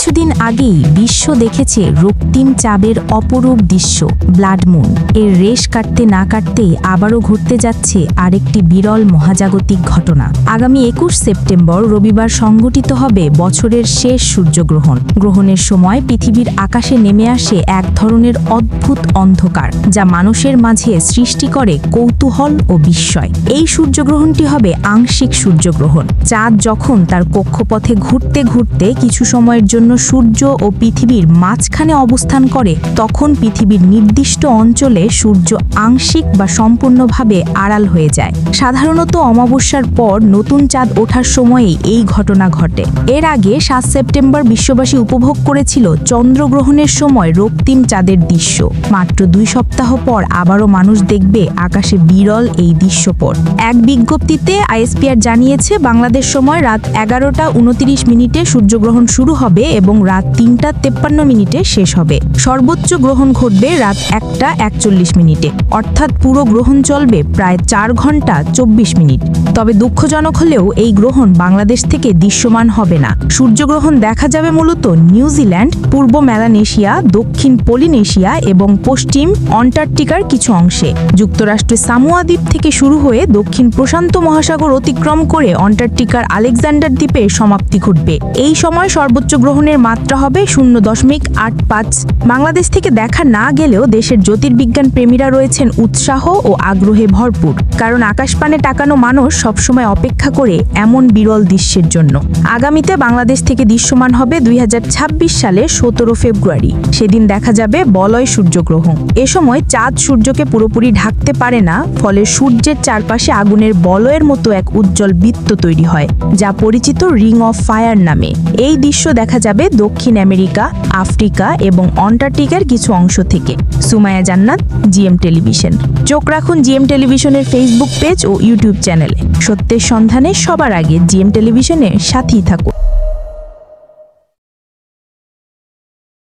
কিছুদিন আগেই বিশ্ব দেখেছে রক্তিম চাঁদের অপরূপ দৃশ্য ব্লাড মুন। এর রেশ কাটতে না কাটতেই আবারও ঘটতে যাচ্ছে আরেকটি বিরল মহাজাগতিক ঘটনা। আগামী ২১ সেপ্টেম্বর রবিবার সংঘটিত হবে বছরের শেষ সূর্যগ্রহণ। গ্রহণের সময় পৃথিবীর আকাশে নেমে আসে এক ধরনের অদ্ভুত অন্ধকার, যা মানুষের মাঝে সৃষ্টি করে কৌতূহল ও বিস্ময়। এই সূর্যগ্রহণটি হবে আংশিক সূর্যগ্রহণ। চাঁদ যখন তার কক্ষপথে ঘুরতে ঘুরতে কিছু সময়ের জন্য সূর্য ও পৃথিবীর মাঝখানে অবস্থান করে, তখন পৃথিবীর নির্দিষ্ট অঞ্চলে সূর্য আংশিক বা সম্পূর্ণভাবে আড়াল হয়ে যায়। সাধারণত অমাবস্যার পর নতুন চাঁদ ওঠার সময়েই এই ঘটনা ঘটে। এর আগে ৭ সেপ্টেম্বর বিশ্ববাসী উপভোগ করেছিল চন্দ্রগ্রহণের সময় রক্তিম চাঁদের দৃশ্য। মাত্র ২ সপ্তাহ পর আবারও মানুষ দেখবে আকাশে বিরল এই দৃশ্যপট। এক বিজ্ঞপ্তিতে আইএসপিআর জানিয়েছে, বাংলাদেশ সময় রাত ১১টা ২৯ সূর্যগ্রহণ শুরু হবে এবং রাত ৩টা ৫৩ শেষ হবে। সর্বোচ্চ গ্রহণ ঘটবে রাত ১টা ৪১, অর্থাৎ পুরো গ্রহণ চলবে প্রায় ৪ ঘন্টা ২৪ মিনিট। তবে দুঃখজনক হলেও এই গ্রহণ বাংলাদেশ থেকে দৃশ্যমান হবে না। সূর্যগ্রহণ দেখা যাবে মূলত নিউজিল্যান্ড, পূর্ব মেলানেশিয়া, দক্ষিণ পলিনেশিয়া এবং পশ্চিম অন্টার্কটিকার কিছু অংশে। যুক্তরাষ্ট্রের সামোয়া দ্বীপ থেকে শুরু হয়ে দক্ষিণ প্রশান্ত মহাসাগর অতিক্রম করে অন্টার্কটিকার আলেকজান্ডার দ্বীপে সমাপ্তি ঘটবে। এই সময় সর্বোচ্চ গ্রহণের মাত্রা হবে ০.৮৫। বাংলাদেশ থেকে দেখা না গেলেও দেশের জ্যোতির্বিজ্ঞান প্রেমীরা রয়েছেন উৎসাহ ও আগ্রহে ভরপুর, কারণ আকাশপানে তাকানো মানুষ সবসময় অপেক্ষা করে এমন বিরল দৃশ্যের জন্য। আগামীতে বাংলাদেশ থেকে দৃশ্যমান হবে ২০২৬ সালের ১৭ ফেব্রুয়ারি। সেদিন দেখা যাবে বলয় সূর্যগ্রহণ। এ সময় চাঁদ সূর্যকে পুরোপুরি ঢাকতে পারে না, ফলে সূর্যের চারপাশে আগুনের বলয়ের মতো এক উজ্জ্বল বৃত্ত তৈরি হয়, যা পরিচিত রিং অফ ফায়ার নামে। এই দৃশ্য দেখা যাবে দক্ষিণ আমেরিকা, আফ্রিকা এবং অন্টার্কটিকার কিছু অংশ থেকে। সুমাইয়া জান্নাত, জিএম টেলিভিশন। চোখ রাখুন জিএম টেলিভিশনের ফেসবুক পেজ ও ইউটিউব চ্যানেলে। সত্যের সন্ধানে সবার আগে জিএম টেলিভিশনের সাথেই থাকুন।